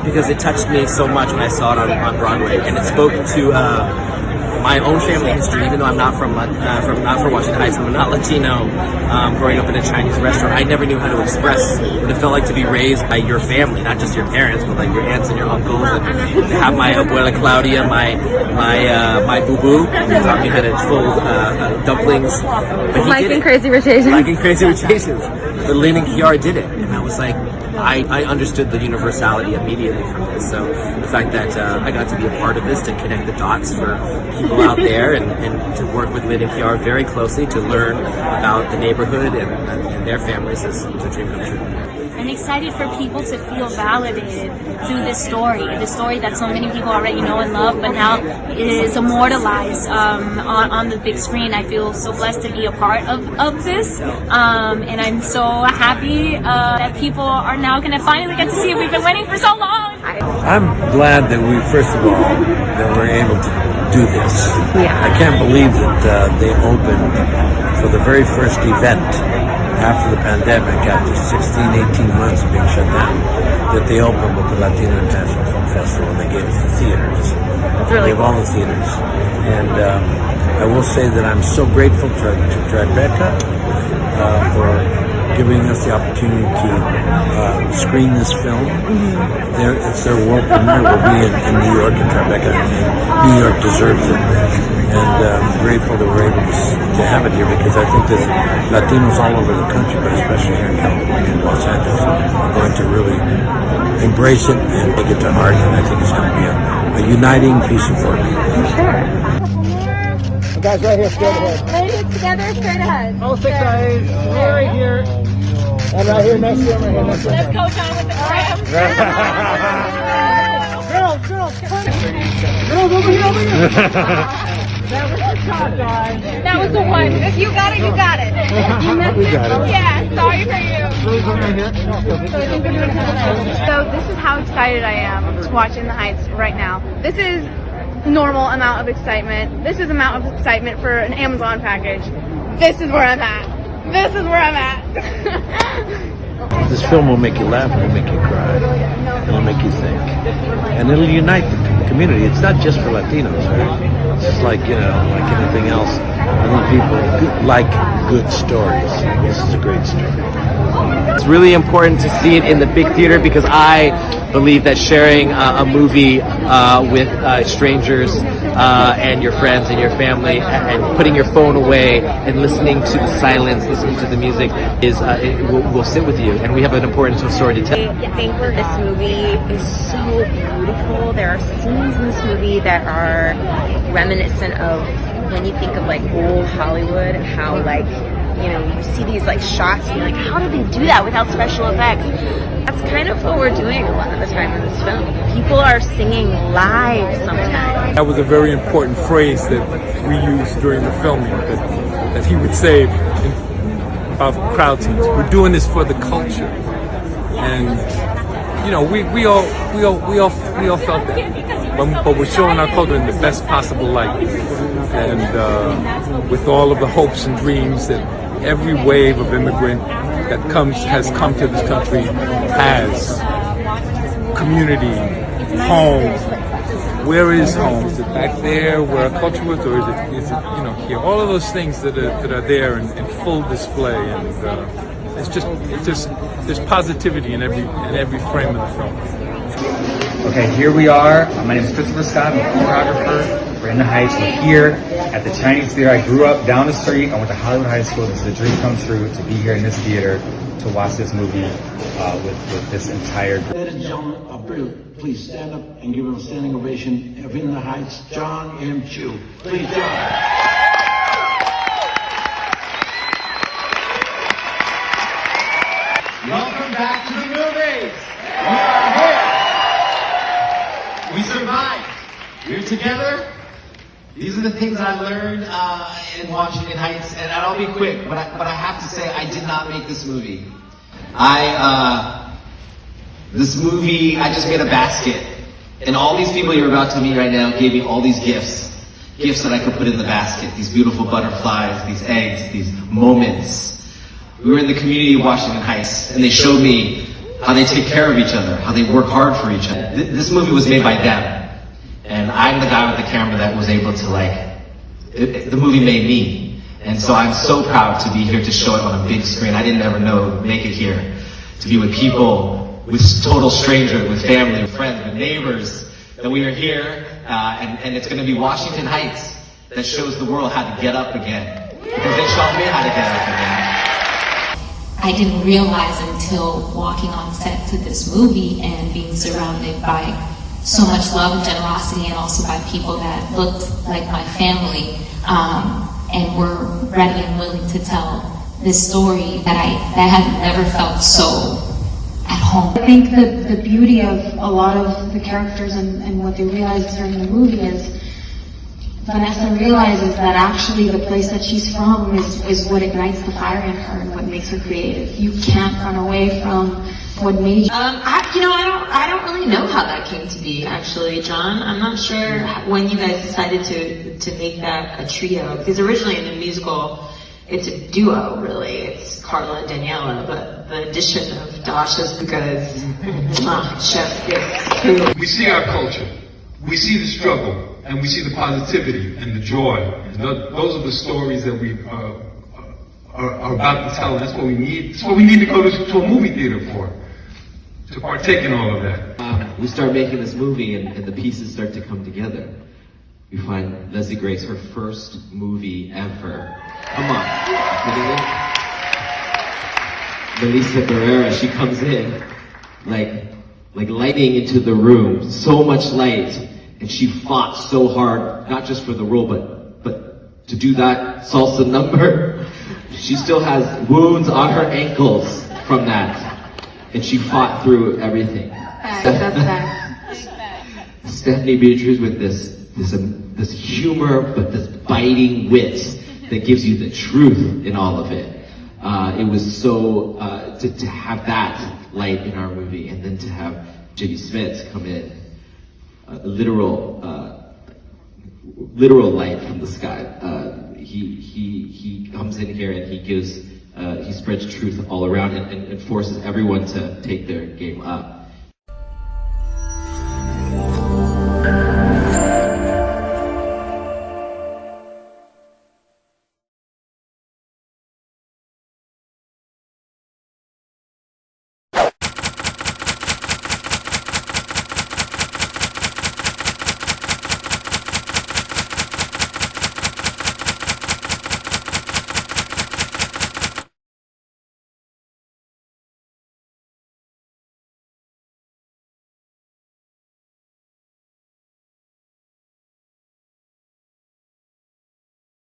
because it touched me so much when I saw it on Broadway, and it spoke to my own family history. Even though I'm not from Washington Heights, I'm not Latino. Growing up in a Chinese restaurant, I never knew how to express what it felt like to be raised by your family, not just your parents, but like your aunts and your uncles. And to have my abuela Claudia, my boo boo, who taught me how to fold dumplings. But Like in Crazy Rich Asians. Like in Crazy Rich Asians. But Lin and Kiara did it, and I was like, I understood the universality immediately from this. So the fact that I got to be a part of this, to connect the dots for people out there, and to work with Lin and Kiara very closely to learn about the neighborhood and their families is a dream come true. I'm excited for people to feel validated through this story that so many people already know and love, but now it is immortalized on the big screen. I feel so blessed to be a part of this, and I'm so happy that people are now going to finally get to see it. We've been waiting for so long. I'm glad that first of all, that we're able to do this. Yeah. I can't believe that they opened for the very first event after the pandemic, after 16, 18 months of being shut down, that they opened with the Latino International Film Festival, and they gave us the theaters. That's really They gave all the theaters. And I will say that I'm so grateful to Tribeca for giving us the opportunity to screen this film. It's their world premiere. Will be in New York, and Tribeca, and New York deserves it. And I'm grateful that we're able to have it here, because I think there's Latinos all over the country, but especially here in California and Los Angeles, are going to really embrace it and take it to heart. And I think it's going to be a uniting piece of work. Sure. Guys, right here, straight ahead. Right here together, straight ahead. All 6 eyes. Right here. And right here next to him, right here next to him. Let's go, John, with the cram. Girls, over here. That was the shot, guys. That was the one. If you got it, you got it. You messed We got it. Yeah, sorry for you. So this is how excited I am to watch In the Heights right now. This is normal amount of excitement. This is amount of excitement for an Amazon package. This is where I'm at. This is where I'm at. This film will make you laugh, it'll make you cry, it'll make you think, and it'll unite the community. It's not just for Latinos, right? It's just like like anything else. I think people like good stories. This is a great story. It's really important to see it in the big theater, because I believe that sharing a movie with strangers and your friends and your family, and putting your phone away and listening to the silence, listening to the music, will sit with you. And we have an important story to tell. I think this movie is so beautiful. There are scenes in this movie that are reminiscent of when you think of like old Hollywood, how like, you see these like shots and you're like, how did they do that without special effects? That's kind of what we're doing a lot of the time in this film. People are singing live sometimes. That was a very important phrase that we used during the filming, that he would say about crowd scenes. We're doing this for the culture, and we all felt that, but we're showing our culture in the best possible light, and with all of the hopes and dreams that every wave of immigrant that has come to this country has. Community, home. Where is home? Is it back there where our culture was, or is it here? All of those things that are there in full display, and it's just there's positivity in every frame of the film. Okay, here we are. My name is Christopher Scott. I'm a choreographer. We're in the Heights. We're here at the Chinese Theatre. I grew up down the street. I went to Hollywood High School. This is a dream come true to be here in this theater to watch this movie with this entire group. Ladies and gentlemen of Brilliant, please stand up and give him a standing ovation of In the Heights, John M. Chu. Please, John. Welcome back to the movies. We are here. We survived. We're together. These are the things I learned in watching In Heights, and I'll be quick, but I have to say I did not make this movie. This movie, I just made a basket, and all these people you're about to meet right now gave me all these gifts that I could put in the basket, these beautiful butterflies, these eggs, these moments. We were in the community of Washington Heights, and they showed me how they take care of each other, how they work hard for each other. This movie was made by them, and I'm the guy with the camera that was able to the movie made me. And so I'm so proud to be here to show it on a big screen. I didn't ever know make it here, to be with people, with total strangers, with family, with friends, with neighbors, that we are here, and it's going to be Washington Heights that shows the world how to get up again. Because they showed me how to get up again. I didn't realize until walking on set to this movie and being surrounded by so much love and generosity, and also by people that looked like my family, and were ready and willing to tell this story, that I had never felt so at home. I think the beauty of a lot of the characters and what they realize during the movie is Vanessa realizes that actually the place that she's from is what ignites the fire in her and what makes her creative. You can't run away from what made you. I don't really know how that came to be, actually, John. I'm not sure when you guys decided to make that a trio, because originally in the musical it's a duo, really. It's Carla and Daniela, but the addition of Dasha's because Chef is true. We see our culture, we see the struggle, and we see the positivity and the joy. And those are the stories that we are about to tell. And that's what we need. That's what we need to go to a movie theater for, to partake in all of that. We start making this movie, and the pieces start to come together. We find Leslie Grace, her first movie ever. Come on, Melissa Barrera, she comes in like lighting into the room, so much light. And she fought so hard, not just for the role, but to do that salsa number. She still has wounds on her ankles from that. And she fought through everything. Stephanie Beatriz with this humor, but this biting wit that gives you the truth in all of it. It was so, to have that light in our movie, and then to have Jimmy Smits come in. Literal light from the sky. He comes in here and he spreads truth all around, and forces everyone to take their game up.